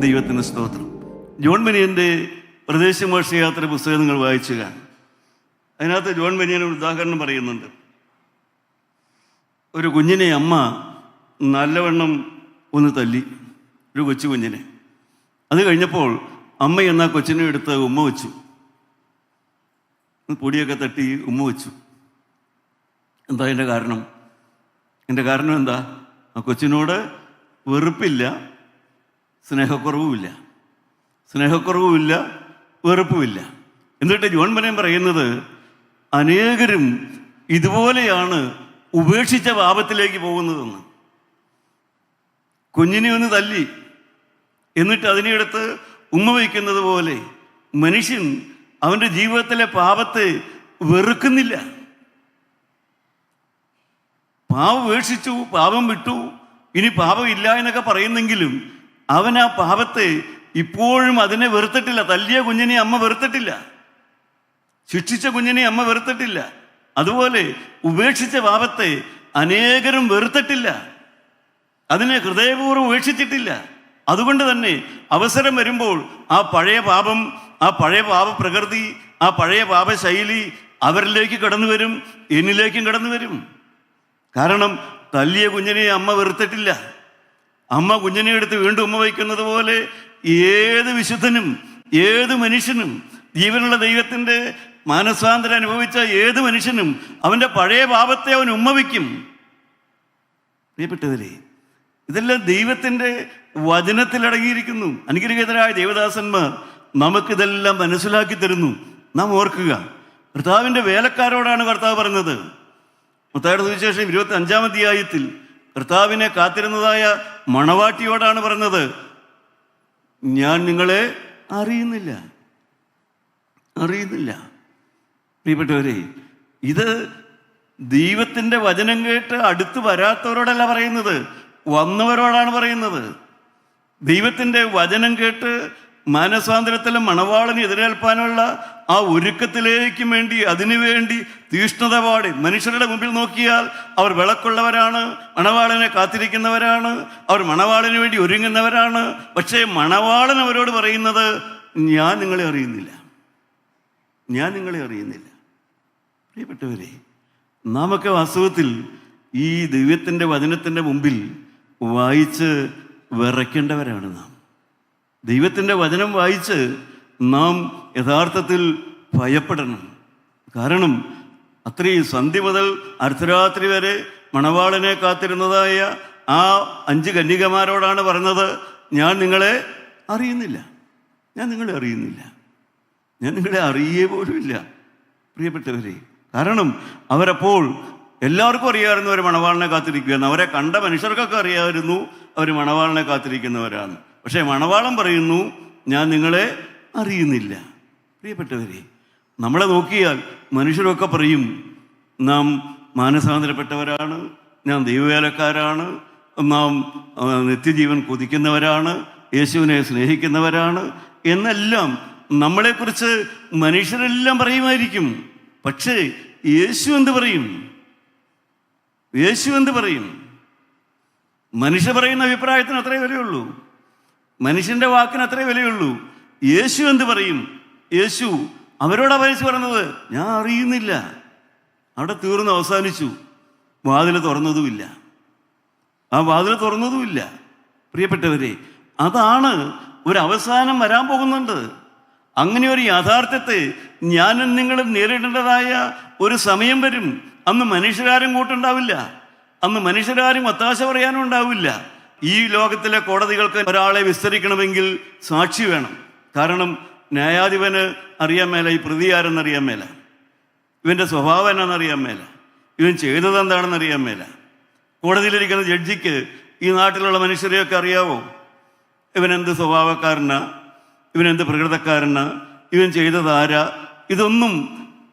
ദൈവത്തിന് സ്തോത്രം. ജോൺ ബനിയൻ്റെ പ്രദേശമോക്ഷയാത്ര പുസ്തകം നിങ്ങൾ വായിച്ചു കാണും. അതിനകത്ത് ജോൺ ബനിയൻ ഒരു ഉദാഹരണം പറയുന്നുണ്ട്. ഒരു കുഞ്ഞിനെ അമ്മ നല്ലവണ്ണം ഒന്ന് തല്ലി, ഒരു കൊച്ചു കുഞ്ഞിനെ. അത് കഴിഞ്ഞപ്പോൾ അമ്മ എന്നാ കൊച്ചിനെ എടുത്ത് ഉമ്മ വെച്ചു, പൊടിയൊക്കെ തട്ടി ഉമ്മ വെച്ചു. എന്താ എൻ്റെ കാരണം? എൻ്റെ കാരണം എന്താ? ആ കൊച്ചിനോട് വെറുപ്പില്ല, സ്നേഹക്കുറവുമില്ല, വെറുപ്പുമില്ല. എന്നിട്ട് ജോൺ ബനിയൻ പറയുന്നത്, അനേകരും ഇതുപോലെയാണ് ഉപേക്ഷിച്ച പാപത്തിലേക്ക് പോകുന്നതെന്ന്. കുഞ്ഞിനെ ഒന്ന് തല്ലി എന്നിട്ട് അതിനെടുത്ത് ഉമ്മ വയ്ക്കുന്നത് പോലെ മനുഷ്യൻ അവൻ്റെ ജീവിതത്തിലെ പാപത്തെ വെറുക്കുന്നില്ല. പാപം ഉപേക്ഷിച്ചു, പാപം വിട്ടു, ഇനി പാപം ഇല്ല എന്നൊക്കെ പറയുന്നെങ്കിലും അവൻ ആ പാപത്തെ ഇപ്പോഴും അതിനെ വെറുത്തിട്ടില്ല. തല്ലിയ കുഞ്ഞിനെ അമ്മ വെറുത്തിട്ടില്ല, ശിക്ഷിച്ച കുഞ്ഞിനെ അമ്മ വെറുത്തിട്ടില്ല. അതുപോലെ ഉപേക്ഷിച്ച പാപത്തെ അനേകരും വെറുത്തിട്ടില്ല, അതിനെ ഹൃദയപൂർവ്വം ഉപേക്ഷിച്ചിട്ടില്ല. അതുകൊണ്ട് തന്നെ അവസരം വരുമ്പോൾ ആ പഴയ പാപം, ആ പഴയ പാപപ്രകൃതി, ആ പഴയ പാപശൈലി അവരിലേക്ക് കടന്നു വരും, എന്നിലേക്കും കടന്നു വരും. കാരണം തല്ലിയ കുഞ്ഞിനെ അമ്മ വെറുത്തിട്ടില്ല. അമ്മ കുഞ്ഞിനെ എടുത്ത് വീണ്ടും ഉമ്മ വയ്ക്കുന്നത് പോലെ ഏത് വിശുദ്ധനും ഏത് മനുഷ്യനും, ജീവനുള്ള ദൈവത്തിൻ്റെ മാനസാന്തരം അനുഭവിച്ച ഏത് മനുഷ്യനും അവൻ്റെ പഴയ പാപത്തെ അവൻ ഉമ്മ വയ്ക്കും. പ്രിയപ്പെട്ടവരെ, ഇതെല്ലാം ദൈവത്തിൻ്റെ വചനത്തിലടങ്ങിയിരിക്കുന്നു. അനുഗ്രഹീതരായ ദേവദാസന്മാർ നമുക്കിതെല്ലാം മനസ്സിലാക്കി തരുന്നു. നാം ഓർക്കുക, കർത്താവിൻ്റെ വേലക്കാരോടാണ് കർത്താവ് പറഞ്ഞത്. മത്തായിയുടെ സുവിശേഷം 25-ാം അധ്യായത്തിൽ കർത്താവിനെ കാത്തിരുന്നതായ മണവാട്ടിയോടാണ് പറഞ്ഞത്, ഞാൻ നിങ്ങളെ അറിയുന്നില്ല. പ്രിയപ്പെട്ടവരെ, ഇത് ദൈവത്തിൻ്റെ വചനം കേട്ട് അടുത്ത് വരാത്തവരോടല്ല പറയുന്നത്, വന്നവരോടാണ് പറയുന്നത്. ദൈവത്തിൻ്റെ വചനം കേട്ട് മാനസാന്തരത്തിലും മണവാളന് എതിരേൽപ്പാനുള്ള ആ ഒരുക്കത്തിലേക്കും വേണ്ടി, അതിനുവേണ്ടി തീഷ്ണത പാടി മനുഷ്യരുടെ മുമ്പിൽ നോക്കിയാൽ അവർ വിളക്കുള്ളവരാണ്, മണവാളനെ കാത്തിരിക്കുന്നവരാണ്, അവർ മണവാളന് വേണ്ടി ഒരുങ്ങുന്നവരാണ്. പക്ഷേ മണവാളൻ അവരോട് പറയുന്നത്, ഞാൻ നിങ്ങളെ അറിയുന്നില്ല. പ്രിയപ്പെട്ടവരെ, നാമൊക്കെ വാസ്തവത്തിൽ ഈ ദൈവത്തിൻ്റെ വചനത്തിൻ്റെ മുമ്പിൽ വായിച്ച് വിറയ്ക്കേണ്ടവരാണ്. നാം ദൈവത്തിൻ്റെ വചനം വായിച്ച് നാം യഥാർത്ഥത്തിൽ ഭയപ്പെടണം. കാരണം അത്രയും സന്ധ്യ മുതൽ അർദ്ധരാത്രി വരെ മണവാളനെ കാത്തിരുന്നതായ ആ 5 കന്യകമാരോടാണ് പറഞ്ഞത്, ഞാൻ നിങ്ങളെ അറിയുന്നില്ല. ഞാൻ നിങ്ങളെ അറിയേ പോലുമില്ല. പ്രിയപ്പെട്ടവരെ, കാരണം അവരപ്പോൾ എല്ലാവർക്കും അറിയാമായിരുന്നു അവർ മണവാളിനെ കാത്തിരിക്കുകയെന്ന്. അവരെ കണ്ട മനുഷ്യർക്കൊക്കെ അറിയാമായിരുന്നു അവർ മണവാളിനെ കാത്തിരിക്കുന്നവരാണ്. പക്ഷേ മണവാളൻ പറയുന്നു, ഞാൻ നിങ്ങളെ അറിയുന്നില്ല. പ്രിയപ്പെട്ടവരെ, നമ്മളെ നോക്കിയാൽ മനുഷ്യരൊക്കെ പറയും, നാം മാനസാന്തരപ്പെട്ടവരാണ്, നാം ദൈവവേലക്കാരാണ്, നാം നിത്യജീവൻ കൊതിക്കുന്നവരാണ്, യേശുവിനെ സ്നേഹിക്കുന്നവരാണ് എന്നെല്ലാം നമ്മളെക്കുറിച്ച് മനുഷ്യരെല്ലാം പറയുമായിരിക്കും. പക്ഷേ യേശു എന്ത് പറയും? മനുഷ്യ പറയുന്ന അഭിപ്രായത്തിന് അത്രേ വിലയുള്ളൂ, മനുഷ്യൻ്റെ വാക്കിന് അത്രേ വിലയുള്ളൂ. യേശു എന്ത് പറയും? യേശു അവരോട് അപേക്ഷിച്ച് പറഞ്ഞത്, ഞാൻ അറിയുന്നില്ല. അവിടെ തീർന്ന് അവസാനിച്ചു. വാതിൽ തുറന്നതുമില്ല. പ്രിയപ്പെട്ടവരെ, അതാണ് ഒരു അവസാനം വരാൻ പോകുന്നുണ്ട്. അങ്ങനെ ഒരു യാഥാർത്ഥ്യത്തെ ഞാനും നിങ്ങളും നേരിടേണ്ടതായ ഒരു സമയം വരും. അന്ന് മനുഷ്യരാരും കൂട്ടുണ്ടാവില്ല, അന്ന് മനുഷ്യരാരും ഒത്താശ പറയാനും ഉണ്ടാവില്ല. ഈ ലോകത്തിലെ കോടതികൾക്ക് ഒരാളെ വിസ്തരിക്കണമെങ്കിൽ സാക്ഷി വേണം. കാരണം ന്യായാധിപന് അറിയാൻ മേല ഈ പ്രതി ആരെന്നറിയാൻ മേല, ഇവൻ്റെ സ്വഭാവം എന്നാണെന്നറിയാൻ മേല, ഇവൻ ചെയ്തത് എന്താണെന്ന് അറിയാൻ മേല. കോടതിയിലിരിക്കുന്ന ജഡ്ജിക്ക് ഈ നാട്ടിലുള്ള മനുഷ്യരെയൊക്കെ അറിയാവോ? ഇവനെന്ത് സ്വഭാവക്കാരനാ, ഇവനെന്ത് പ്രകൃതക്കാരനാ, ഇവൻ ചെയ്തതാരാ, ഇതൊന്നും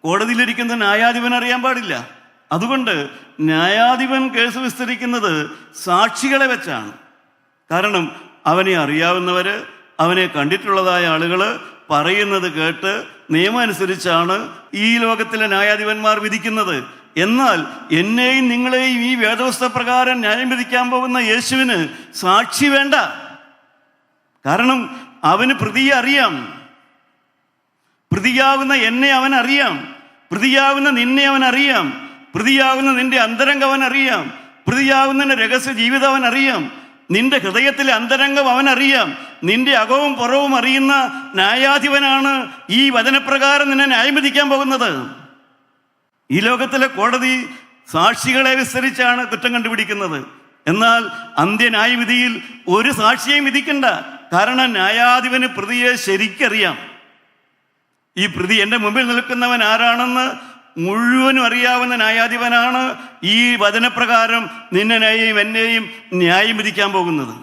കോടതിയിലിരിക്കുന്ന ന്യായാധിപൻ അറിയാൻ പാടില്ല. അതുകൊണ്ട് ന്യായാധിപൻ കേസ് വിസ്തരിക്കുന്നത് സാക്ഷികളെ വെച്ചാണ്. കാരണം അവനെ അറിയാവുന്നവർ, അവനെ കണ്ടിട്ടുള്ളതായ ആളുകൾ പറയുന്നത് കേട്ട് നിയമം അനുസരിച്ചാണ് ഈ ലോകത്തിലെ ന്യായാധിപന്മാർ വിധിക്കുന്നത്. എന്നാൽ എന്നെയും നിങ്ങളെയും ഈ വേദവസ്ഥ പ്രകാരം ന്യായം വിധിക്കാൻ പോകുന്ന യേശുവിന് സാക്ഷി വേണ്ട. കാരണം അവന് പ്രതിയെ അറിയാം, പ്രതിയാകുന്ന എന്നെ അവൻ അറിയാം, പ്രതിയാകുന്ന നിന്നെ അവൻ അറിയാം, പ്രതിയാകുന്ന നിന്റെ അന്തരംഗം അവൻ അറിയാം, പ്രതിയാകുന്ന രഹസ്യ ജീവിതം അവൻ അറിയാം, നിന്റെ ഹൃദയത്തിലെ അന്തരംഗം അവൻ അറിയാം, നിന്റെ അകവും പുറവും അറിയുന്ന ന്യായാധിപനാണ് ഈ വചനപ്രകാരം നിന്നെ ന്യായം വിധിക്കാൻ പോകുന്നത്. ഈ ലോകത്തിലെ കോടതി സാക്ഷികളെ വിസ്തരിച്ചാണ് കുറ്റം കണ്ടുപിടിക്കുന്നത്. എന്നാൽ അന്ത്യന്യായവിധിയിൽ ഒരു സാക്ഷിയെയും വിധിക്കണ്ട. കാരണം ന്യായാധിപന് പ്രതിയെ ശരിക്കറിയാം. ഈ പ്രതി എൻ്റെ മുമ്പിൽ നിൽക്കുന്നവൻ ആരാണെന്ന് മുഴുവനും അറിയാവുന്ന ന്യായാധിപനാണ് ഈ വചനപ്രകാരം നിന്നെയും എന്നെയും ന്യായം വിധിക്കാൻ പോകുന്നത്.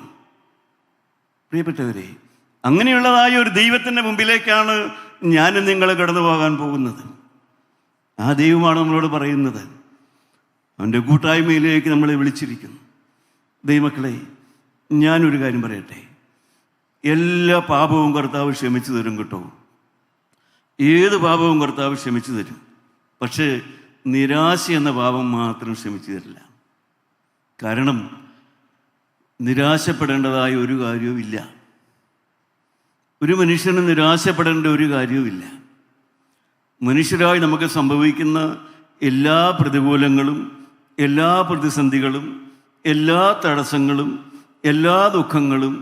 പ്രിയപ്പെട്ടവരെ, അങ്ങനെയുള്ളതായ ഒരു ദൈവത്തിൻ്റെ മുമ്പിലേക്കാണ് ഞാനും നിങ്ങൾ കടന്നു പോകാൻ പോകുന്നത്. ആ ദൈവമാണ് നമ്മളോട് പറയുന്നത്. അവൻ്റെ കൂട്ടായ്മയിലേക്ക് നമ്മളെ വിളിച്ചിരിക്കുന്നു. ദൈവമക്കളെ, ഞാനൊരു കാര്യം പറയട്ടെ, എല്ലാ പാപവും കർത്താവ് ക്ഷമിച്ചു തരും കേട്ടോ. ഏത് പാപവും കർത്താവ് ക്ഷമിച്ചു തരും. പക്ഷേ നിരാശ എന്ന പാപം മാത്രം ക്ഷമിച്ചു തരില്ല. കാരണം നിരാശപ്പെടേണ്ടതായ ഒരു കാര്യവും ഇല്ല. ഒരു മനുഷ്യന് നിരാശപ്പെടേണ്ട ഒരു കാര്യവുമില്ല. മനുഷ്യരായി നമുക്ക് സംഭവിക്കുന്ന എല്ലാ പ്രതികൂലങ്ങളും, എല്ലാ പ്രതിസന്ധികളും, എല്ലാ തടസ്സങ്ങളും, എല്ലാ ദുഃഖങ്ങളും,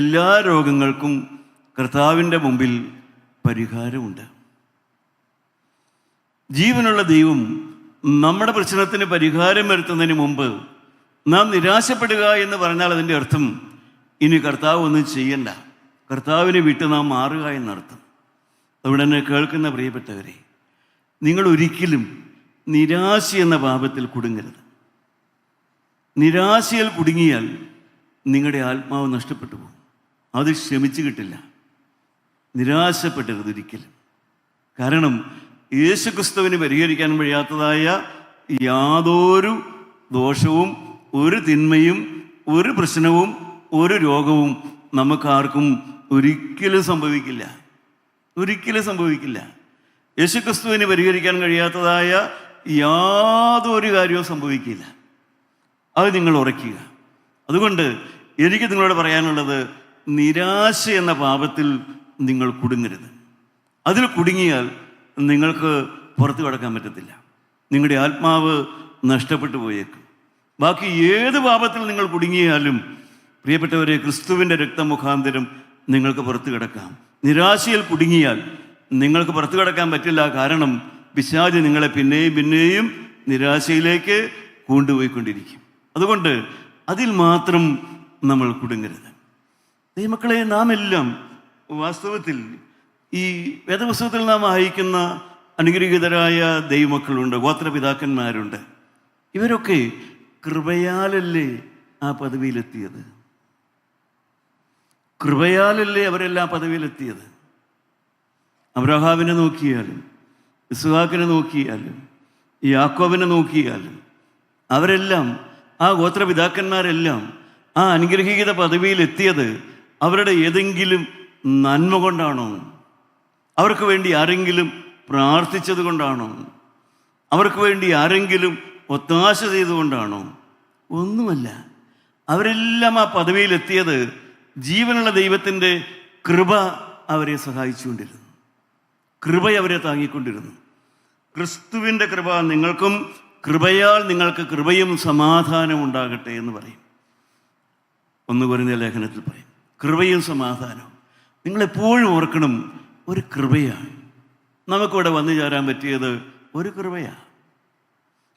എല്ലാ രോഗങ്ങൾക്കും കർത്താവിൻ്റെ മുമ്പിൽ പരിഹാരമുണ്ട്. ജീവനുള്ള ദൈവം നമ്മുടെ പ്രശ്നത്തിന് പരിഹാരം വരുത്തുന്നതിന് മുമ്പ് നാം നിരാശപ്പെടുക എന്ന് പറഞ്ഞാൽ അതിൻ്റെ അർത്ഥം ഇനി കർത്താവ് ഒന്നും ചെയ്യണ്ട, കർത്താവിനെ വിട്ട് നാം മാറുക എന്നർത്ഥം. അവിടെ തന്നെ കേൾക്കുന്ന പ്രിയപ്പെട്ടവരെ, നിങ്ങൾ ഒരിക്കലും നിരാശ എന്ന പാപത്തിൽ കുടുങ്ങരുത്. നിരാശയിൽ കുടുങ്ങിയാൽ നിങ്ങളുടെ ആത്മാവ് നഷ്ടപ്പെട്ടു പോകും. അത് ക്ഷമിച്ചു കിട്ടില്ല. നിരാശപ്പെടരുത് ഒരിക്കലും. കാരണം യേശുക്രിസ്തുവിന് പരിഹരിക്കാൻ കഴിയാത്തതായ യാതൊരു ദോഷവും, ഒരു തിന്മയും, ഒരു പ്രശ്നവും, ഒരു രോഗവും നമുക്കാർക്കും ഒരിക്കലും സംഭവിക്കില്ല. ഒരിക്കലും സംഭവിക്കില്ല. യേശുക്രിസ്തുവിന് പരിഹരിക്കാൻ കഴിയാത്തതായ യാതൊരു കാര്യവും സംഭവിക്കില്ല. അത് നിങ്ങൾ ഉറയ്ക്കുക. അതുകൊണ്ട് എനിക്ക് നിങ്ങളോട് പറയാനുള്ളത്, നിരാശ എന്ന പാപത്തിൽ നിങ്ങൾ കുടുങ്ങരുത്. അതിൽ കുടുങ്ങിയാൽ നിങ്ങൾക്ക് പുറത്തു കടക്കാൻ പറ്റത്തില്ല. നിങ്ങളുടെ ആത്മാവ് നഷ്ടപ്പെട്ടു പോയേക്കും. ബാക്കി ഏത് പാപത്തിൽ നിങ്ങൾ കുടുങ്ങിയാലും പ്രിയപ്പെട്ടവരെ, ക്രിസ്തുവിൻ്റെ രക്തമുഖാന്തരം നിങ്ങൾക്ക് പുറത്തു കിടക്കാം. നിരാശയിൽ കുടുങ്ങിയാൽ നിങ്ങൾക്ക് പുറത്തു കിടക്കാൻ പറ്റില്ല. കാരണം പിശാച് നിങ്ങളെ പിന്നെയും പിന്നെയും നിരാശയിലേക്ക് കൊണ്ടുപോയിക്കൊണ്ടിരിക്കും. അതുകൊണ്ട് അതിൽ മാത്രം നമ്മൾ കുടുങ്ങരുത്. ദൈവമക്കളെ, നാം എല്ലാം വാസ്തവത്തിൽ ഈ വേദപുസ്തകത്തിൽ നാം വായിക്കുന്ന അനുഗ്രഹീതരായ ദൈവമക്കളുണ്ട്, ഗോത്രപിതാക്കന്മാരുണ്ട്. ഇവരൊക്കെ കൃപയാലല്ലേ ആ പദവിയിലെത്തിയത്? കൃപയാലല്ലേ അവരെല്ലാം പദവിയിലെത്തിയത്? അബ്രഹാമിനെ നോക്കിയാലും, ഇസ്ഹാക്കിനെ നോക്കിയാലും, യാക്കോബിനെ നോക്കിയാലും, അവരെല്ലാം, ആ ഗോത്രപിതാക്കന്മാരെല്ലാം ആ അനുഗ്രഹീത പദവിയിലെത്തിയത് അവരുടെ ഏതെങ്കിലും നന്മ കൊണ്ടാണോ? അവർക്ക് വേണ്ടി ആരെങ്കിലും പ്രാർത്ഥിച്ചത് കൊണ്ടാണോ? അവർക്ക് വേണ്ടി ആരെങ്കിലും ഒത്താശ ചെയ്തുകൊണ്ടാണോ? ഒന്നുമല്ല. അവരെല്ലാം ആ പദവിയിലെത്തിയത് ജീവനുള്ള ദൈവത്തിൻ്റെ കൃപ അവരെ സഹായിച്ചുകൊണ്ടിരുന്നു. കൃപ അവരെ താങ്ങിക്കൊണ്ടിരുന്നു. ക്രിസ്തുവിൻ്റെ കൃപ നിങ്ങൾക്കും, കൃപയാൽ നിങ്ങൾക്ക് കൃപയും സമാധാനവും ഉണ്ടാകട്ടെ എന്ന് പറയും. 1 കൊരിന്ത്യർ ലേഖനത്തിൽ പറയും, കൃപയും സമാധാനവും. നിങ്ങളെപ്പോഴും ഓർക്കണം, ഒരു കൃപയാണ് നമുക്കിവിടെ വന്നു ചേരാൻ പറ്റിയത്. ഒരു കൃപയാണ്.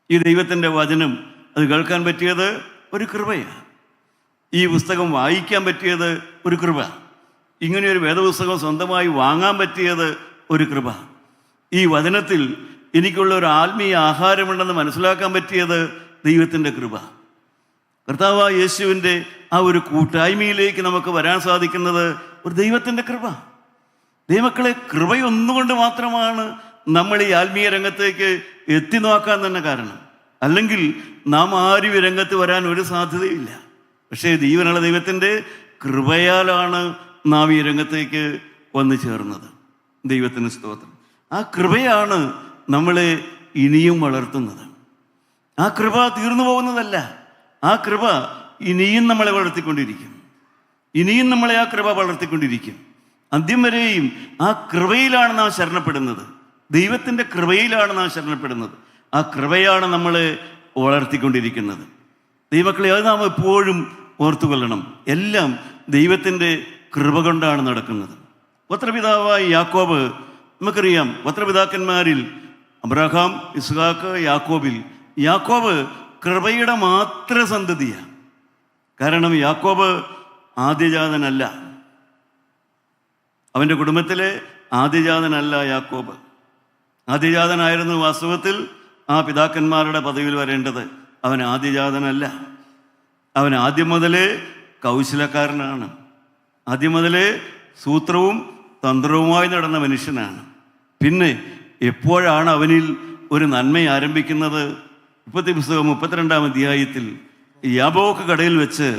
ഈ ദൈവത്തിൻ്റെ വചനം അത് കേൾക്കാൻ പറ്റിയത് ഒരു കൃപയാണ്. ഈ പുസ്തകം വായിക്കാൻ പറ്റിയത് ഒരു കൃപ. ഇങ്ങനെയൊരു വേദപുസ്തകം സ്വന്തമായി വാങ്ങാൻ പറ്റിയത് ഒരു കൃപ. ഈ വചനത്തിൽ എനിക്കുള്ള ഒരു ആത്മീയ ആഹാരമുണ്ടെന്ന് മനസ്സിലാക്കാൻ പറ്റിയത് ദൈവത്തിൻ്റെ കൃപ. കർത്താവായ യേശുവിൻ്റെ ആ ഒരു കൂട്ടായ്മയിലേക്ക് നമുക്ക് വരാൻ സാധിക്കുന്നത് ഒരു ദൈവത്തിൻ്റെ കൃപ. ദൈവമക്കളെ, കൃപയൊന്നുകൊണ്ട് മാത്രമാണ് നമ്മൾ ഈ ആത്മീയ രംഗത്തേക്ക് എത്തി നോക്കാൻ തന്നെ കാരണം. അല്ലെങ്കിൽ നാം ആരും ഈ രംഗത്ത് വരാൻ ഒരു സാധ്യതയില്ല. പക്ഷേ ജീവനുള്ള ദൈവത്തിൻ്റെ കൃപയാലാണ് നാം ഈ രംഗത്തേക്ക് വന്നു ചേർന്നത്. ദൈവത്തിന് സ്തോത്രം. ആ കൃപയാണ് നമ്മളെ ഇനിയും വളർത്തുന്നത്. ആ കൃപ തീർന്നു പോകുന്നതല്ല. ആ കൃപ ഇനിയും നമ്മളെ വളർത്തിക്കൊണ്ടിരിക്കും. ഇനിയും നമ്മളെ ആ കൃപ വളർത്തിക്കൊണ്ടിരിക്കും. അന്ത്യം വരെയും ആ കൃപയിലാണ് നാം ശരണപ്പെടുന്നത്. ദൈവത്തിൻ്റെ കൃപയിലാണ് നാം ശരണപ്പെടുന്നത്. ആ കൃപയാണ് നമ്മളെ വളർത്തിക്കൊണ്ടിരിക്കുന്നത്. ദൈവമക്കളെ, അത് നാം എപ്പോഴും ഓർത്തുകൊള്ളണം. എല്ലാം ദൈവത്തിൻ്റെ കൃപ കൊണ്ടാണ് നടക്കുന്നത്. ഗോത്രപിതാവായ യാക്കോബ്, നമുക്കറിയാം, ഗോത്രപിതാക്കന്മാരിൽ അബ്രഹാം, ഇസ്ഹാക്ക്, യാക്കോബ് കൃപയുടെ മാത്ര സന്തതിയാണ്. കാരണം യാക്കോബ് ആദ്യജാതനല്ല, അവൻ്റെ കുടുംബത്തിലെ ആദ്യജാതനല്ല യാക്കോബ്. ആദ്യജാതനായിരുന്നു വാസ്തവത്തിൽ ആ പിതാക്കന്മാരുടെ പദവിയിൽ വരേണ്ടത്. അവൻ ആദ്യജാതനല്ല. അവൻ ആദ്യം മുതലേ കൗശലക്കാരനാണ്. ആദ്യം മുതലേ സൂത്രവും തന്ത്രവുമായി നടന്ന മനുഷ്യനാണ്. പിന്നെ എപ്പോഴാണ് അവനിൽ ഒരു നന്മ ആരംഭിക്കുന്നത്? ഉൽപ്പത്തി പുസ്തകം 32-ാം അധ്യായത്തിൽ യാബോക്ക് കടയിൽ വെച്ച്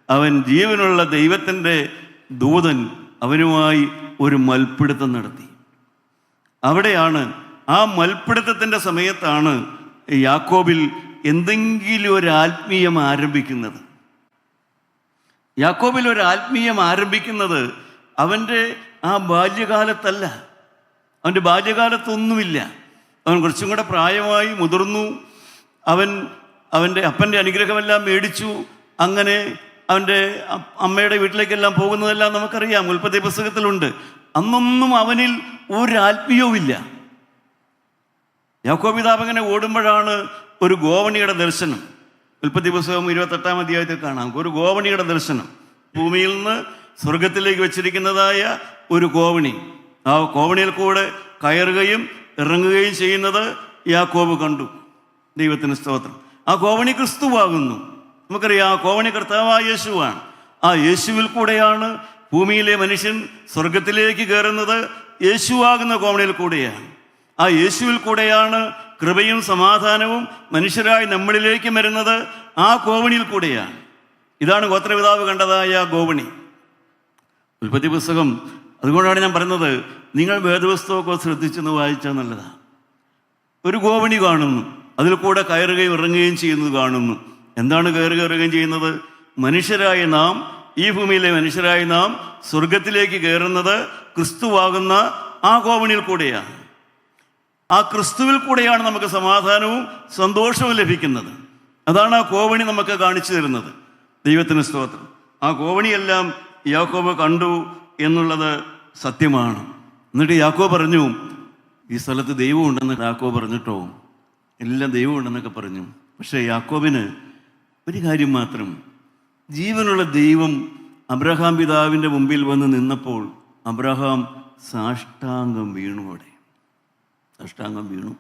അവൻ ജീവനുള്ള ദൈവത്തിൻ്റെ ദൂതൻ അവനുമായി ഒരു മൽപ്പിടുത്തം നടത്തി. അവിടെയാണ്, ആ മൽപ്പിടുത്തത്തിൻ്റെ സമയത്താണ് യാക്കോബിൽ എന്തെങ്കിലും ഒരു ആത്മീയം ആരംഭിക്കുന്നത്. യാക്കോബിൽ ഒരു ആത്മീയം ആരംഭിക്കുന്നത് അവൻ്റെ ആ ബാല്യകാലത്തല്ല. അവൻ്റെ ബാല്യകാലത്തൊന്നുമില്ല. അവൻ കുറച്ചും കൂടെ പ്രായമായി മുതിർന്നു. അവൻ്റെ അപ്പൻ്റെ അനുഗ്രഹമെല്ലാം മേടിച്ചു. അങ്ങനെ അവൻ്റെ അമ്മയുടെ വീട്ടിലേക്കെല്ലാം പോകുന്നതെല്ലാം നമുക്കറിയാം, ഉൽപ്പത്തി പുസ്തകത്തിലുണ്ട്. അന്നൊന്നും അവനിൽ ഒരു ആത്മീയവുമില്ല. യാക്കോബ് പിതാവ് ഓടുമ്പോഴാണ് ഒരു ഗോവണിയുടെ ദർശനം. ഉൽപ്പത്തി പുസ്തകം 28-ാം അധ്യായത്തിൽ കാണാം ഒരു ഗോവണിയുടെ ദർശനം. ഭൂമിയിൽ നിന്ന് സ്വർഗത്തിലേക്ക് വെച്ചിരിക്കുന്നതായ ഒരു കോവണി. ആ കോവണിയിൽ കൂടെ കയറുകയും ഇറങ്ങുകയും ചെയ്യുന്നത് യാക്കോബ് കണ്ടു. ദൈവത്തിന് സ്തോത്രം. ആ കോവണി ക്രിസ്തുവാകുന്നു. നമുക്കറിയാം, ആ കോവണി കർത്താവായ യേശുവാണ്. ആ യേശുവിൽ കൂടെയാണ് ഭൂമിയിലെ മനുഷ്യൻ സ്വർഗത്തിലേക്ക് കയറുന്നത്. യേശുവാകുന്ന കോവണിയിൽ കൂടെയാണ്. ആ യേശുവിൽ കൂടെയാണ് കൃപയും സമാധാനവും മനുഷ്യരായി നമ്മളിലേക്ക് വരുന്നത്. ആ കോവണിയിൽ കൂടെയാണ്. ഇതാണ് ഗോത്രപിതാവ് കണ്ടതായ ഗോവണി. ഉൽപ്പത്തി പുസ്തകം, അതുകൊണ്ടാണ് ഞാൻ പറയുന്നത്, നിങ്ങൾ വേദപുസ്തകമൊക്കെ ശ്രദ്ധിച്ചെന്ന് വായിച്ചാൽ നല്ലതാണ്. ഒരു ഗോവണി കാണുന്നു, അതിൽ കൂടെ കയറുകയും ഇറങ്ങുകയും ചെയ്യുന്നത് കാണുന്നു. എന്താണ് കയറുകയും ചെയ്യുന്നത്? മനുഷ്യരായ നാം, ഈ ഭൂമിയിലെ മനുഷ്യരായ നാം സ്വർഗത്തിലേക്ക് കയറുന്നത് ക്രിസ്തുവാകുന്ന ആ കോവണിയിൽ കൂടെയാണ്. ആ ക്രിസ്തുവിൽ കൂടെയാണ് നമുക്ക് സമാധാനവും സന്തോഷവും ലഭിക്കുന്നത്. അതാണ് ആ കോവണി നമുക്ക് കാണിച്ചു തരുന്നത്. ദൈവത്തിന് സ്തോത്രം. ആ കോവണിയെല്ലാം യാക്കോബ് കണ്ടു എന്നുള്ളത് സത്യമാണ്. എന്നിട്ട് യാക്കോബ് പറഞ്ഞു, ഈ സ്ഥലത്ത് ദൈവം ഉണ്ടെന്ന് യാക്കോബ് പറഞ്ഞിട്ടോ? എല്ലാം ദൈവം ഉണ്ടെന്നൊക്കെ പറഞ്ഞു. പക്ഷേ യാക്കോബിന് ഒരു കാര്യം മാത്രം, ജീവനുള്ള ദൈവം അബ്രഹാം പിതാവിൻ്റെ മുമ്പിൽ വന്ന് നിന്നപ്പോൾ അബ്രഹാം സാഷ്ടാംഗം വീണു. അവിടെ സാഷ്ടാംഗം വീണു.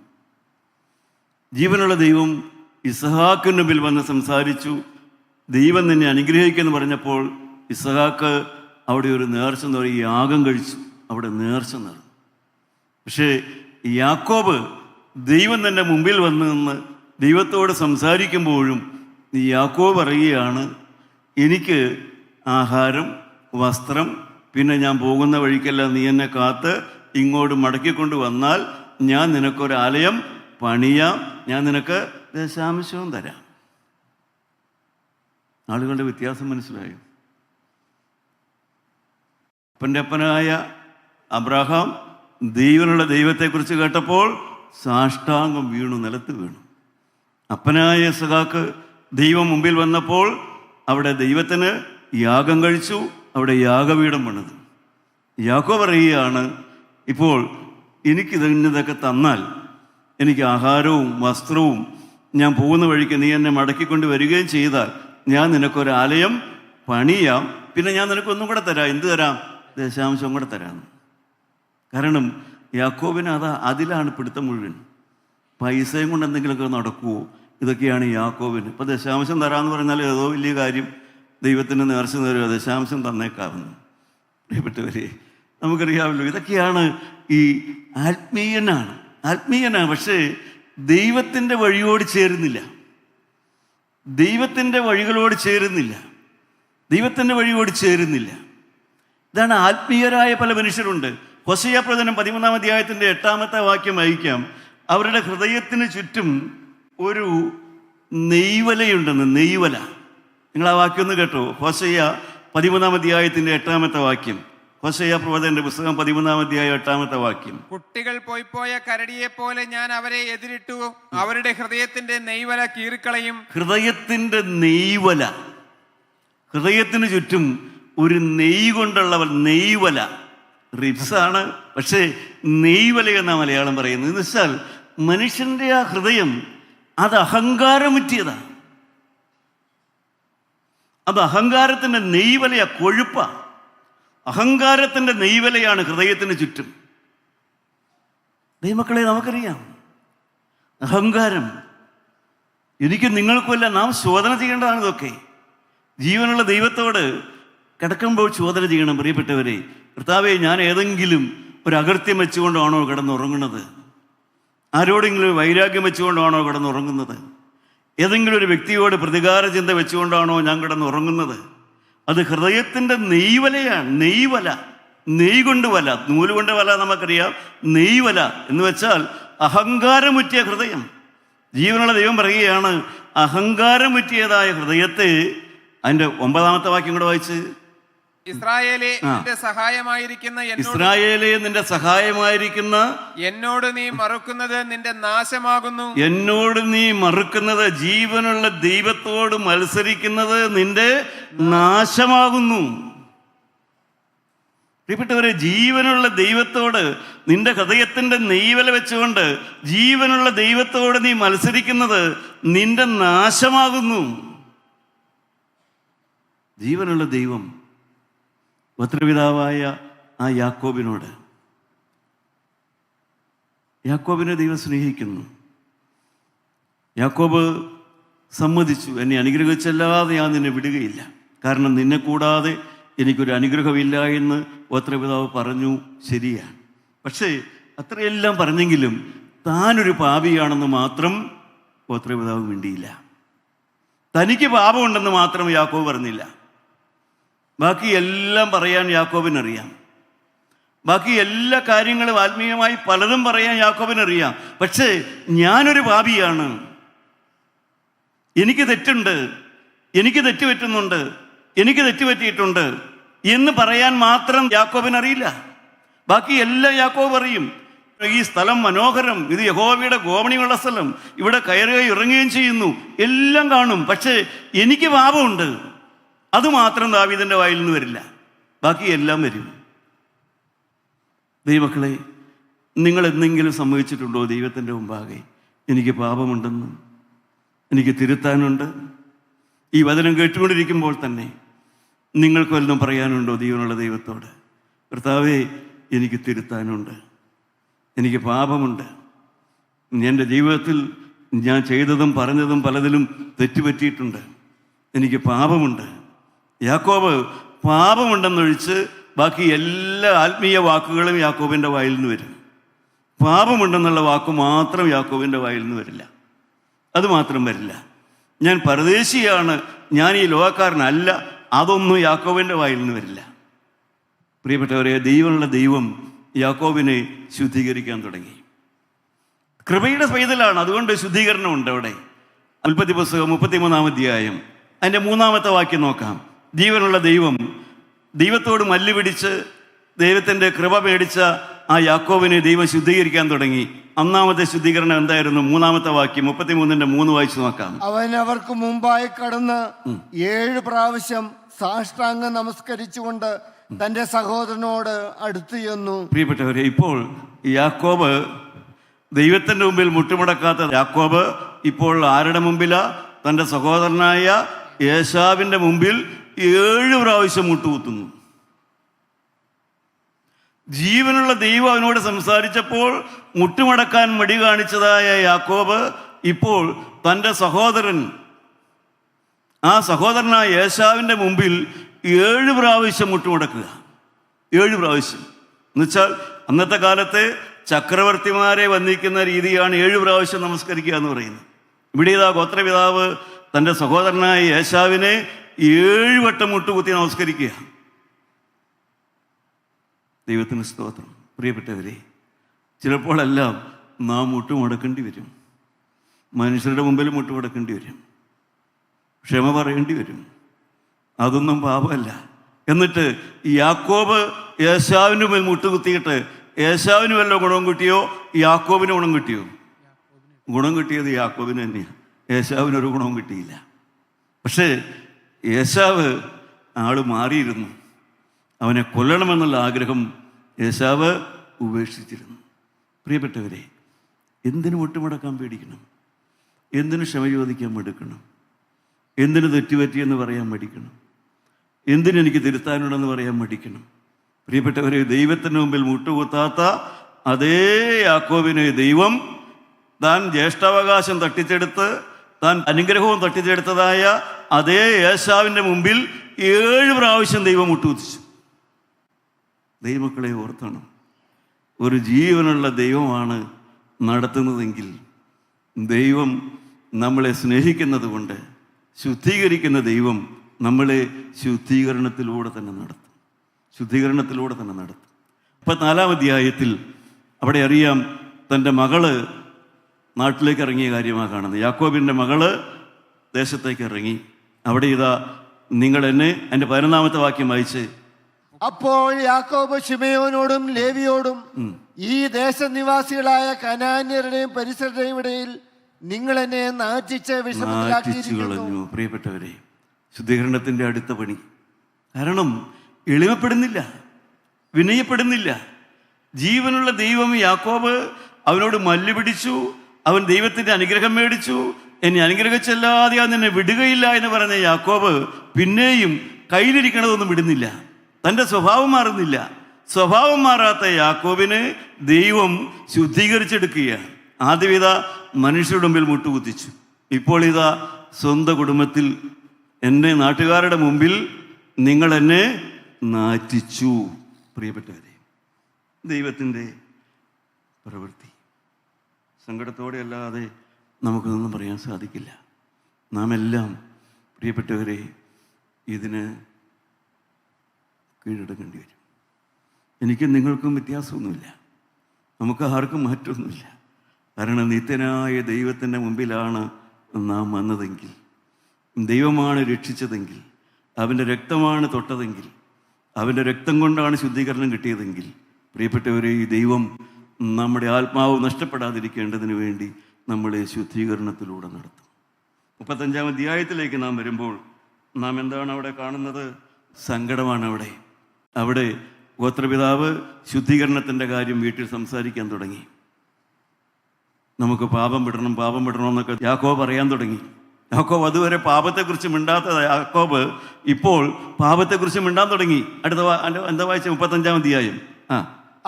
ജീവനുള്ള ദൈവം ഇസ്ഹാക്കിന് മുമ്പിൽ വന്ന് സംസാരിച്ചു. ദൈവം നിന്നെ അനുഗ്രഹിക്കുമെന്ന് പറഞ്ഞപ്പോൾ ഇസ്ഹാക്ക് അവിടെ ഒരു നേർച്ച എന്ന് പറയും, യാഗം കഴിച്ചു. അവിടെ നേർച്ച നടന്നു. പക്ഷേ യാക്കോബ് ദൈവം തന്നെ മുമ്പിൽ വന്ന് നിന്ന് ദൈവത്തോട് സംസാരിക്കുമ്പോഴും യാക്കോബ് പറയുകയാണ്, എനിക്ക് ആഹാരം, വസ്ത്രം, പിന്നെ ഞാൻ പോകുന്ന വഴിക്കെല്ലാം നീ എന്നെ കാത്ത് ഇങ്ങോട്ട് മടക്കിക്കൊണ്ട് വന്നാൽ ഞാൻ നിനക്കൊരാലയം പണിയാം, ഞാൻ നിനക്ക് ദശാംശവും തരാം. ആളുകളുടെ വ്യത്യാസം മനസ്സിലായോ? അപ്പൻ്റെ അപ്പനായ അബ്രഹാം ദൈവനുള്ള ദൈവത്തെക്കുറിച്ച് കേട്ടപ്പോൾ സാഷ്ടാംഗം വീണു, നിലത്ത് വീണു. അപ്പനായ ഇസ്ഹാക്ക് ദൈവം മുമ്പിൽ വന്നപ്പോൾ അവിടെ ദൈവത്തിന് യാഗം കഴിച്ചു. അവിടെ യാഗപീഠം പണിതു. യാക്കോബ് പറയുകയാണ്, ഇപ്പോൾ എനിക്കിതൊക്കെ തന്നാൽ, എനിക്ക് ആഹാരവും വസ്ത്രവും, ഞാൻ പോകുന്ന വഴിക്ക് നീ എന്നെ മടക്കിക്കൊണ്ട് വരികയും ചെയ്താൽ ഞാൻ നിനക്കൊരാലയം പണിയാം, പിന്നെ ഞാൻ നിനക്കൊന്നും കൂടെ തരാം. എന്ത് തരാം? ദശാംശം കൂടെ തരാം. കാരണം യാക്കോബിന് അതിലാണ് പിടുത്തം മുഴുവൻ. പൈസയും കൊണ്ട് എന്തെങ്കിലുമൊക്കെ നടക്കുമോ? ഇതൊക്കെയാണ് യാക്കോബിന്. ഇപ്പം ദശാംശം തരാമെന്ന് പറഞ്ഞാൽ ഏതോ വലിയ കാര്യം, ദൈവത്തിന് നേർച്ച നേരുക, ദശാംശം തന്നേക്കാവുന്നു. പ്രിയപ്പെട്ടവരെ, നമുക്കറിയാമല്ലോ, ഇതൊക്കെയാണ് ഈ ആത്മീയനാണ്. പക്ഷേ ദൈവത്തിൻ്റെ വഴിയോട് ചേരുന്നില്ല. ദൈവത്തിൻ്റെ വഴികളോട് ചേരുന്നില്ല. ഇതാണ് ആത്മീയരായ പല മനുഷ്യരുണ്ട്. ഹോശയ്യ പ്രവചനം 13-ാം അധ്യായത്തിൻ്റെ 8-ാമത്തെ വാക്യം വായിക്കാം. അവരുടെ ഹൃദയത്തിന് ചുറ്റും ഒരു നെയ്വലയുണ്ടെന്ന്. നെയ്വല, നിങ്ങൾ ആ വാക്യം ഒന്ന് കേട്ടോ? ഹോശയ്യ 13-ാം അധ്യായത്തിൻ്റെ 8-ാമത്തെ വാക്യം. ഹോശയ്യ പ്രവാചകന്റെ പുസ്തകം 13-ാം അധ്യായം 8-ാമത്തെ വാക്യം. കുട്ടികൾ പോയ കരടിയെ പോലെ ഞാൻ അവരെ എതിരിട്ടു, അവരുടെ ഹൃദയത്തിന്റെ നെയ്വല കീറിക്കളയും. ഹൃദയത്തിന്റെ നെയ്വല, ഹൃദയത്തിന് ചുറ്റും ഒരു നെയ്യ് കൊണ്ടുള്ള നെയ്വല, റിബ്സാണ്, പക്ഷേ നെയ്വല എന്നാ മലയാളം പറയുന്നത്. എന്ന് വെച്ചാൽ മനുഷ്യന്റെ ആ ഹൃദയം അത് അഹങ്കാരമുറ്റിയതാണ്. അത് അഹങ്കാരത്തിന്റെ നെയ്വലയാ, കൊഴുപ്പ. അഹങ്കാരത്തിന്റെ നെയ്വലയാണ് ഹൃദയത്തിന് ചുറ്റും. ദൈവമക്കളെ, നമുക്കറിയാം അഹങ്കാരം എനിക്കും നിങ്ങൾക്കുമല്ല, നാം ശോധന ചെയ്യേണ്ടതാണ് ഇതൊക്കെ. ജീവനുള്ള ദൈവത്തോട് കിടക്കുമ്പോൾ ശോധന ചെയ്യണം. പ്രിയപ്പെട്ടവരെ, കർത്താവേ, ഞാൻ ഏതെങ്കിലും ഒരു അകൃത്യം വെച്ചുകൊണ്ടാണോ കിടന്നുറങ്ങുന്നത്? ആരോടെങ്കിലും വൈരാഗ്യം വെച്ചുകൊണ്ടാണോ കിടന്നുറങ്ങുന്നത്? ഏതെങ്കിലും ഒരു വ്യക്തിയോട് പ്രതികാര ചിന്ത വെച്ചുകൊണ്ടാണോ ഞാൻ കിടന്നുറങ്ങുന്നത്? അത് ഹൃദയത്തിൻ്റെ നെയ്വലയാണ്. നെയ്വല, നെയ് കൊണ്ട് വല, നൂല് കൊണ്ട് വല നമുക്കറിയാം. നെയ്വല എന്ന് വെച്ചാൽ അഹങ്കാരമുറ്റിയ ഹൃദയം. ജീവനുള്ള ദൈവം പറയുകയാണ്, അഹങ്കാരമുറ്റിയതായ ഹൃദയത്തെ. അതിൻ്റെ 9-ാമത്തെ വാക്യം കൂടെ വായിച്ച്. ഇസ്രായേലേ, നിന്റെ സഹായമായിരിക്കുന്ന ഇസ്രായേലേ, നിന്റെ സഹായമായിരിക്കുന്ന എന്നോട് നീ മറുക്കുന്നത് നിന്റെ നാശമാകുന്നു. എന്നോട് നീ മറുക്കുന്നത്, ജീവനുള്ള ദൈവത്തോട് മത്സരിക്കുന്നത് നിന്റെ നാശമാകുന്നു. പ്രിയപ്പെട്ടവരെ, ജീവനുള്ള ദൈവത്തോട് നിന്റെ ഹൃദയത്തിന്റെ നെയ്വല വെച്ചുകൊണ്ട് ജീവനുള്ള ദൈവത്തോട് നീ മത്സരിക്കുന്നത് നിന്റെ നാശമാകുന്നു. ജീവനുള്ള ദൈവം ഗോത്രപിതാവായ ആ യാക്കോബിനോട്, യാക്കോബിനെ ദൈവം സ്നേഹിക്കുന്നു. യാക്കോബ് സമ്മതിച്ചു, എന്നെ അനുഗ്രഹിച്ചല്ലാതെ ഞാൻ നിന്നെ വിടുകയില്ല, കാരണം നിന്നെ കൂടാതെ എനിക്കൊരു അനുഗ്രഹമില്ല എന്ന് ഗോത്രപിതാവ് പറഞ്ഞു. ശരിയാണ്. പക്ഷേ അത്രയെല്ലാം പറഞ്ഞെങ്കിലും താനൊരു പാപിയാണെന്ന് മാത്രം ഗോത്രപിതാവ് മിണ്ടിയില്ല. തനിക്ക് പാപമുണ്ടെന്ന് മാത്രം യാക്കോബ് പറഞ്ഞില്ല. ബാക്കി എല്ലാം പറയാൻ യാക്കോബിനറിയാം. ബാക്കി എല്ലാ കാര്യങ്ങളും ആത്മീയമായി പലതും പറയാൻ യാക്കോബിനറിയാം. പക്ഷേ ഞാനൊരു പാപിയാണ്, എനിക്ക് തെറ്റുണ്ട്, എനിക്ക് തെറ്റുപറ്റുന്നുണ്ട്, എനിക്ക് തെറ്റുപറ്റിയിട്ടുണ്ട് എന്ന് പറയാൻ മാത്രം യാക്കോബിനറിയില്ല. ബാക്കി എല്ലാം യാക്കോബ് പറയും. ഈ സ്ഥലം മനോഹരം, ഇത് യഹോവയുടെ ഗോവണിയുള്ള സ്ഥലം, ഇവിടെ കയറുകയും ഇറങ്ങുകയും ചെയ്യുന്നു, എല്ലാം കാണും. പക്ഷേ എനിക്ക് പാപമുണ്ട്, അതുമാത്രം ദാവീദിന്റെ വായിൽ നിന്ന് വരില്ല. ബാക്കി എല്ലാം വരും. ദൈവമക്കളെ, നിങ്ങൾ എന്തെങ്കിലും സമ്മതിച്ചിട്ടുണ്ടോ ദൈവത്തിൻ്റെ മുമ്പാകെ? എനിക്ക് പാപമുണ്ടെന്ന്, എനിക്ക് തിരുത്താനുണ്ട്. ഈ വചനം കേട്ടുകൊണ്ടിരിക്കുമ്പോൾ തന്നെ നിങ്ങൾക്ക് വല്ലതും പറയാനുണ്ടോ ജീവനുള്ള ദൈവത്തോട്? കർത്താവേ, എനിക്ക് തിരുത്താനുണ്ട്, എനിക്ക് പാപമുണ്ട്, എൻ്റെ ജീവിതത്തിൽ ഞാൻ ചെയ്തതും പറഞ്ഞതും പലതിലും തെറ്റുപറ്റിയിട്ടുണ്ട്, എനിക്ക് പാപമുണ്ട്. യാക്കോബ് പാപമുണ്ടെന്നൊഴിച്ച് ബാക്കി എല്ലാ ആത്മീയ വാക്കുകളും യാക്കോബിൻ്റെ വായിൽ നിന്ന് വരും. പാപമുണ്ടെന്നുള്ള വാക്ക് മാത്രം യാക്കോബിൻ്റെ വായിൽ നിന്ന് വരില്ല. അതുമാത്രം വരില്ല. ഞാൻ പരദേശിയാണ്, ഞാൻ ഈ ലോകക്കാരനല്ല, അതൊന്നും യാക്കോബിൻ്റെ വായിൽ നിന്ന് വരില്ല. പ്രിയപ്പെട്ടവരെ, ദൈവമുള്ള ദൈവം യാക്കോബിനെ ശുദ്ധീകരിക്കാൻ തുടങ്ങി. കൃപയുടെ പൈതലാണ്, അതുകൊണ്ട് ശുദ്ധീകരണമുണ്ട്. അവിടെ ഉൽപ്പത്തി പുസ്തകം 33-ാം അധ്യായം അതിൻ്റെ 3-ാമത്തെ വാക്യം നോക്കാം. ജീവനുള്ള ദൈവം ദൈവത്തോട് മല്ലുപിടിച്ച് ദൈവത്തിൻ്റെ കൃപ മേടിച്ച ആ യാക്കോബിനെ ദൈവം ശുദ്ധീകരിക്കാൻ തുടങ്ങി. ഒന്നാമത്തെ ശുദ്ധീകരണം എന്തായിരുന്നു? 3-ാമത്തെ വാക്യം 33-ന്റെ 3 വായിച്ചു നോക്കാം. അവൻ അവർക്ക് മുമ്പായി കടന്ന് 7 പ്രാവശ്യം സാഷ്ടാംഗം നമസ്കരിച്ചുകൊണ്ട് തന്റെ സഹോദരനോട് അടുത്തു ചെന്നു. പ്രിയപ്പെട്ടവരെ, ഇപ്പോൾ യാക്കോബ് ദൈവത്തിന്റെ മുമ്പിൽ മുട്ടുമുടക്കാത്ത യാക്കോബ് ഇപ്പോൾ ആരുടെ മുമ്പിലാ? തൻ്റെ സഹോദരനായ ഏശാവിൻ്റെ മുമ്പിൽ 7 പ്രാവശ്യം മുട്ടുകുത്തുന്നു. ജീവനുള്ള ദൈവം അവനോട് സംസാരിച്ചപ്പോൾ മുട്ടുമടക്കാൻ മടി കാണിച്ചതായ യാക്കോബ് ഇപ്പോൾ തൻ്റെ സഹോദരൻ, ആ സഹോദരനായ ഏശാവിൻ്റെ മുമ്പിൽ 7 പ്രാവശ്യം മുട്ടുമടക്കുക. 7 പ്രാവശ്യം എന്നുവെച്ചാൽ അന്നത്തെ കാലത്തെ ചക്രവർത്തിമാരെ വന്ദിക്കുന്ന രീതിയാണ് 7 പ്രാവശ്യം നമസ്കരിക്കുക എന്ന് പറയുന്നത്. ഇവിടെ ഇതാ ഗോത്രപിതാവ് തൻ്റെ സഹോദരനായ ഏശാവിനെ 7 വട്ടം മുട്ടുകുത്തി നമസ്കരിക്കുക. ദൈവത്തിന് സ്തോത്രം. പ്രിയപ്പെട്ടവരെ, ചിലപ്പോഴെല്ലാം നാം മുട്ടുമടക്കേണ്ടി വരും. മനുഷ്യരുടെ മുമ്പിൽ മുട്ടുമടക്കേണ്ടി വരും, ക്ഷമ പറയേണ്ടി വരും. അതൊന്നും പാപമല്ല. എന്നിട്ട് യാക്കോബ് ഏശാവിൻ്റെ മേൽ മുട്ടുകുത്തിയിട്ട് ഏശാവിന് വല്ല ഗുണം കിട്ടിയോ യാക്കോബിന് ഗുണം കിട്ടിയോ? ഗുണം കിട്ടിയത് യാക്കോബിന് തന്നെയാണ്. ഏശാവിനൊരു ഗുണവും കിട്ടിയില്ല. പക്ഷേ ഏശാവ് ആള് മാറിയിരുന്നു. അവനെ കൊല്ലണമെന്നുള്ള ആഗ്രഹം ഏശാവ് ഉപേക്ഷിച്ചിരുന്നു. പ്രിയപ്പെട്ടവരെ, എന്തിനു മുട്ടുമടക്കാൻ പേടിക്കണം? എന്തിനു ക്ഷമ ചോദിക്കാൻ മടുക്കണം? എന്തിനു തെറ്റുപറ്റിയെന്ന് പറയാൻ മടിക്കണം? എന്തിനെനിക്ക് തിരുത്താനുണ്ടെന്ന് പറയാൻ മടിക്കണം? പ്രിയപ്പെട്ടവരെ, ദൈവത്തിന് മുമ്പിൽ മുട്ടുകുത്താത്ത അതേ യാക്കോബിനെ ദൈവം താൻ ജ്യേഷ്ഠാവകാശം തട്ടിച്ചെടുത്ത് താൻ അനുഗ്രഹവും തട്ടിച്ചെടുത്തതായ അതേ ഏശാവിൻ്റെ മുമ്പിൽ 7 പ്രാവശ്യം ദൈവം മുട്ടുകുത്തിച്ചു. ദൈവമക്കളെ ഓർത്തണം, ഒരു ജീവനുള്ള ദൈവമാണ് നടത്തുന്നതെങ്കിൽ ദൈവം നമ്മളെ സ്നേഹിക്കുന്നത് കൊണ്ട് ശുദ്ധീകരിക്കുന്ന ദൈവം നമ്മളെ ശുദ്ധീകരണത്തിലൂടെ തന്നെ നടത്തും. അപ്പം 4-ാം അധ്യായത്തിൽ അവിടെ അറിയാം, തൻ്റെ മകള് നാട്ടിലേക്ക് ഇറങ്ങിയ കാര്യമാണ് കാണുന്നത്. യാക്കോബിൻ്റെ മകള് ദേശത്തേക്ക് ഇറങ്ങി. അവിടെ ഇതാ നിങ്ങൾ എന്നെ എൻ്റെ 11-ാമത്തെ വാക്യം വായിച്ച്. അപ്പോൾ യാക്കോബ് ശിമയോനോടും ലേവിയോടും ഈ ദേശനിവാസികളായ കനാന്യരുടെയും പരിസരരുടെയും ഇടയിൽ നിങ്ങൾ എന്നെ നാറ്റിച്ച് കളഞ്ഞു. പ്രിയപ്പെട്ടവരെ, ശുദ്ധീകരണത്തിൻ്റെ അടുത്ത പണി. കാരണം എളിമപ്പെടുന്നില്ല, വിനയപ്പെടുന്നില്ല. ജീവനുള്ള ദൈവം യാക്കോബ് അവനോട് മല്ല് പിടിച്ചു. അവൻ ദൈവത്തിൻ്റെ അനുഗ്രഹം മേടിച്ചു. എന്നെ അനുഗ്രഹിച്ചല്ലാതെ നിന്നെ വിടുകയില്ല എന്ന് പറഞ്ഞ യാക്കോബ് പിന്നെയും കയ്യിലിരിക്കണതൊന്നും വിടുന്നില്ല. തൻ്റെ സ്വഭാവം മാറുന്നില്ല. സ്വഭാവം മാറാത്ത യാക്കോബിന് ദൈവം ശുദ്ധീകരിച്ചെടുക്കുകയാണ്. ആദ്യം ഇതാ മനുഷ്യരുടെ മുമ്പിൽ മുട്ടുകുത്തിച്ചു. ഇപ്പോൾ ഇതാ സ്വന്തം കുടുംബത്തിൽ, എൻ്റെ നാട്ടുകാരുടെ മുമ്പിൽ നിങ്ങൾ എന്നെ നാറ്റിച്ചു. പ്രിയപ്പെട്ടവരെ, ദൈവത്തിൻ്റെ പ്രവൃത്തി സങ്കടത്തോടെ അല്ലാതെ നമുക്കൊന്നും പറയാൻ സാധിക്കില്ല. നാം എല്ലാം പ്രിയപ്പെട്ടവരെ ഇതിന് കീഴടങ്ങേണ്ടി വരും. എനിക്കും നിങ്ങൾക്കും വ്യത്യാസമൊന്നുമില്ല, നമുക്ക് ആർക്കും മാറ്റമൊന്നുമില്ല. കാരണം നിത്യനായ ദൈവത്തിൻ്റെ മുമ്പിലാണ് നാം വന്നതെങ്കിൽ, ദൈവമാണ് രക്ഷിച്ചതെങ്കിൽ, അവൻ്റെ രക്തമാണ് തൊട്ടതെങ്കിൽ, അവൻ്റെ രക്തം കൊണ്ടാണ് ശുദ്ധീകരണം കിട്ടിയതെങ്കിൽ, പ്രിയപ്പെട്ടവരെ, ഈ ദൈവം നമ്മുടെ ആത്മാവ് നഷ്ടപ്പെടാതിരിക്കേണ്ടതിന് വേണ്ടി നമ്മളെ ശുദ്ധീകരണത്തിലൂടെ നടത്തും. 35-ാം അധ്യായത്തിലേക്ക് നാം വരുമ്പോൾ നാം എന്താണ് അവിടെ കാണുന്നത്? സങ്കടമാണ് അവിടെ ഗോത്രപിതാവ് ശുദ്ധീകരണത്തിൻ്റെ കാര്യം വീട്ടിൽ സംസാരിക്കാൻ തുടങ്ങി. നമുക്ക് പാപം വിടണം എന്നൊക്കെ യാക്കോബ് പറയാൻ തുടങ്ങി. യാക്കോബ് അതുവരെ പാപത്തെക്കുറിച്ച് മിണ്ടാത്ത യാക്കോബ് ഇപ്പോൾ പാപത്തെക്കുറിച്ച് മിണ്ടാൻ തുടങ്ങി. എന്താ വായിച്ച 35-ാം അധ്യായം.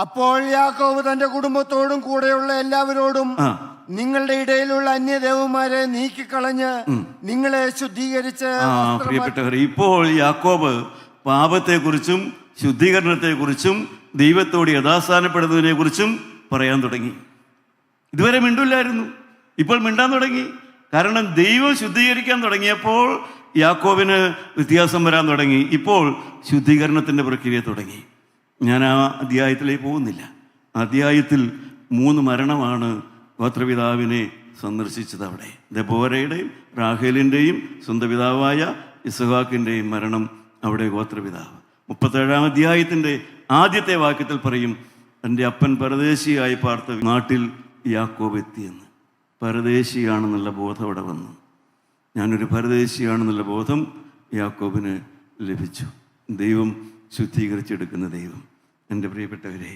അപ്പോൾ യാക്കോബ് തന്റെ കുടുംബത്തോടും കൂടെയുള്ള എല്ലാവരോടും നിങ്ങളുടെ ഇടയിലുള്ള അന്യദേവന്മാരെ നീക്കിക്കളഞ്ഞ് നിങ്ങളെ ശുദ്ധീകരിച്ച്. പ്രിയപ്പെട്ടവരെ, ഇപ്പോൾ യാക്കോബ് പാപത്തെക്കുറിച്ചും ശുദ്ധീകരണത്തെക്കുറിച്ചും ദൈവത്തോട് യഥാസ്ഥാനപ്പെടുന്നതിനെ കുറിച്ചും പറയാൻ തുടങ്ങി. ഇതുവരെ മിണ്ടില്ലായിരുന്നു, ഇപ്പോൾ മിണ്ടാൻ തുടങ്ങി. കാരണം ദൈവം ശുദ്ധീകരിക്കാൻ തുടങ്ങിയപ്പോൾ യാക്കോബിന് വ്യത്യാസം വരാൻ തുടങ്ങി. ഇപ്പോൾ ശുദ്ധീകരണത്തിൻ്റെ പ്രക്രിയ തുടങ്ങി. ഞാൻ ആ അധ്യായത്തിലേക്ക് പോകുന്നില്ല. അധ്യായത്തിൽ 3 മരണമാണ് ഗോത്രപിതാവിനെ സന്ദർശിച്ചത്. അവിടെ ദെബോരയുടെയും റാഹേലിൻ്റെയും സ്വന്തം പിതാവായ ഇസ്ഹാക്കിൻ്റെയും മരണം. അവിടെ ഗോത്രപിതാവ് 37-ാം അധ്യായത്തിൻ്റെ ആദ്യത്തെ വാക്യത്തിൽ പറയും, എൻ്റെ അപ്പൻ പരദേശിയായി പാർത്ത നാട്ടിൽ യാക്കോബ് എത്തിയെന്ന്. പരദേശിയാണെന്നുള്ള ബോധം അവിടെ വന്നു. ഞാനൊരു പരദേശിയാണെന്നുള്ള ബോധം യാക്കോബിന് ലഭിച്ചു. ദൈവം ശുദ്ധീകരിച്ചെടുക്കുന്ന ദൈവം. എൻ്റെ പ്രിയപ്പെട്ടവരെ,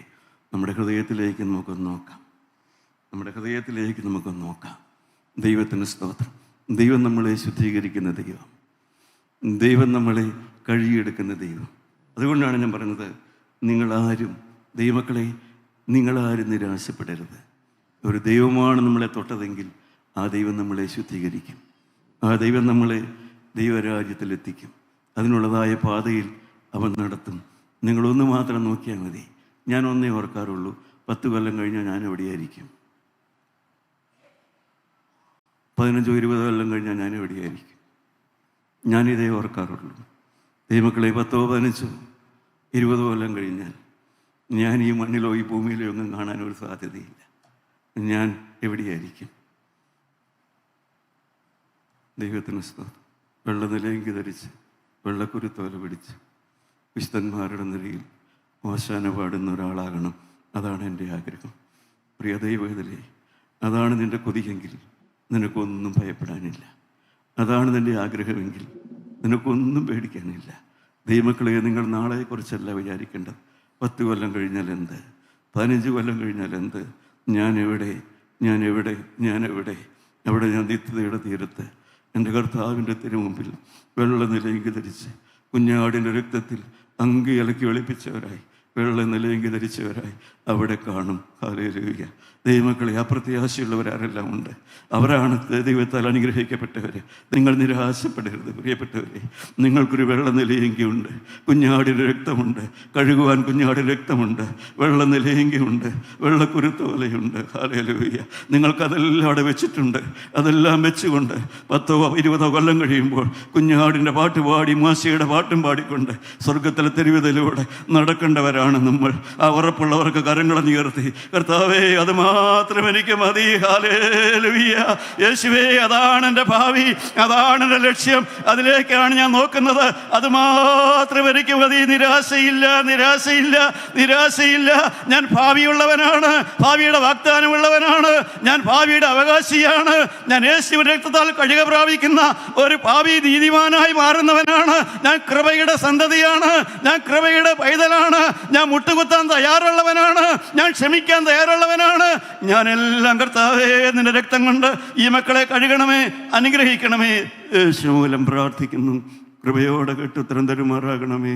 നമ്മുടെ ഹൃദയത്തിലേക്ക് നമുക്കൊന്ന് നോക്കാം. ദൈവത്തിന് സ്തോത്രം. ദൈവം നമ്മളെ ശുദ്ധീകരിക്കുന്ന ദൈവം, ദൈവം നമ്മളെ കഴുകിയെടുക്കുന്ന ദൈവം. അതുകൊണ്ടാണ് ഞാൻ പറയുന്നത്, ദൈവമക്കളെ, നിങ്ങളാരും നിരാശപ്പെടരുത്. ഒരു ദൈവമാണ് നമ്മളെ തൊട്ടതെങ്കിൽ ആ ദൈവം നമ്മളെ ശുദ്ധീകരിക്കും. ആ ദൈവം നമ്മളെ ദൈവരാജ്യത്തിലെത്തിക്കും. അതിനുള്ളതായ പാതയിൽ അവൻ നടത്തും. നിങ്ങളൊന്ന് മാത്രം നോക്കിയാൽ മതി. ഞാൻ ഒന്നേ ഓർക്കാറുള്ളൂ, 10 കൊല്ലം കഴിഞ്ഞാൽ ഞാൻ എവിടെയായിരിക്കും? 15-20 കൊല്ലം കഴിഞ്ഞാൽ ഞാൻ എവിടെയായിരിക്കും? ഞാനിതേ ഓർക്കാറുള്ളൂ. ദൈവമക്കളെ, 10-15-20 കൊല്ലം കഴിഞ്ഞാൽ ഞാൻ ഈ മണ്ണിലോ ഈ ഭൂമിയിലോ ഒന്നും കാണാനൊരു സാധ്യതയില്ല. ഞാൻ എവിടെയായിരിക്കും? ദൈവത്തിന് സ്തോത്രം. വെള്ളനിലയെങ്കിൽ ധരിച്ച് വെള്ളക്കുരുത്തോല പിടിച്ച് വിശുദ്ധന്മാരുടെ നിരയിൽ ഓശാന പാടുന്ന ഒരാളാകണം. അതാണ് എൻ്റെ ആഗ്രഹം. പ്രിയ ദൈവവേദലേ, അതാണ് നിൻ്റെ കൊതിയെങ്കിൽ നിനക്കൊന്നും ഭയപ്പെടാനില്ല. അതാണ് നിൻ്റെ ആഗ്രഹമെങ്കിൽ നിനക്കൊന്നും പേടിക്കാനില്ല. ദൈവമക്കളെ, നിങ്ങൾ നാളെക്കുറിച്ചല്ല വിചാരിക്കേണ്ടത്. 10 കൊല്ലം കഴിഞ്ഞാൽ എന്ത്, 15 കൊല്ലം കഴിഞ്ഞാൽ എന്ത്, ഞാൻ എവിടെ, അവിടെ ഞാൻ നിത്യതയുടെ തീരത്ത് എൻ്റെ കർത്താവിൻ്റെ തിരുമുമ്പിൽ വെള്ള നിലയെങ്കി ധരിച്ച് കുഞ്ഞാടിൻ്റെ രക്തത്തിൽ അങ്കി ഇലക്കി വെളുപ്പിച്ചവരായി, വെള്ള നിലയെങ്കി ധരിച്ചവരായി അവിടെ കാണും. ഹല്ലേലൂയ. ദൈവമക്കളെ, അപ്രത്യാശയുള്ളവരാരെല്ലാം ഉണ്ട്. അവരാണ് ദൈവത്താൽ അനുഗ്രഹിക്കപ്പെട്ടവർ. നിങ്ങൾ നിരാശപ്പെടരുത് പ്രിയപ്പെട്ടവരെ. നിങ്ങൾക്കൊരു വെള്ള നിലയെങ്കിയുണ്ട്, കുഞ്ഞാടിൻ്റെ രക്തമുണ്ട്, കഴുകുവാൻ കുഞ്ഞാടിൻ്റെ രക്തമുണ്ട്, വെള്ള നിലയെങ്കിയുണ്ട്, വെള്ളക്കുരുത്തോലയുണ്ട്. ഹല്ലേലൂയ. നിങ്ങൾക്കതെല്ലാം അവിടെ വെച്ചിട്ടുണ്ട്. അതെല്ലാം വെച്ചുകൊണ്ട് 10 20 കൊല്ലം കഴിയുമ്പോൾ കുഞ്ഞാടിൻ്റെ പാട്ട് പാടി, മാശയുടെ പാട്ടും പാടിക്കൊണ്ട് സ്വർഗത്തിലെ തെരുവിതയിലൂടെ നടക്കേണ്ടവരാണ് നമ്മൾ. ആ ഉറപ്പുള്ളവർക്ക് കരങ്ങളെ ഉയർത്തി, കർത്താവേ, അത് മാത്രം എനിക്ക് മതി. ഹല്ലേലൂയ. യേശുവേ, അതാണ് എൻ്റെ ഭാവി, അതാണ് എൻ്റെ ലക്ഷ്യം, അതിലേക്കാണ് ഞാൻ നോക്കുന്നത്. അത് മാത്രം എനിക്ക് മതി. നിരാശയില്ല. ഞാൻ ഭാവിയുള്ളവനാണ്, ഭാവിയുടെ വാഗ്ദാനമുള്ളവനാണ്, ഞാൻ ഭാവിയുടെ അവകാശിയാണ്. ഞാൻ യേശുവിന്റെ രക്തത്താൽ കഴുക പ്രാപിക്കുന്ന ഒരു ഭാവി നീതിമാനായി മാറുന്നവനാണ്. ഞാൻ കൃപയുടെ സന്തതിയാണ്, ഞാൻ കൃപയുടെ പൈതലാണ്, ഞാൻ മുട്ടുകുത്താൻ തയ്യാറുള്ളവനാണ്, ഞാൻ ക്ഷമിക്കാൻ തയ്യാറുള്ളവനാണ്. ഞാനെല്ലാം കർത്താവേ നിന്റെ രക്തം കൊണ്ട് ഈ മക്കളെ കഴുകണമേ, അനുഗ്രഹിക്കണമേ. യേശു മൂലം പ്രാർത്ഥിക്കുന്നു. കൃപയോടെ കേട്ട് ഉത്തരം തരുമാറാകണമേ.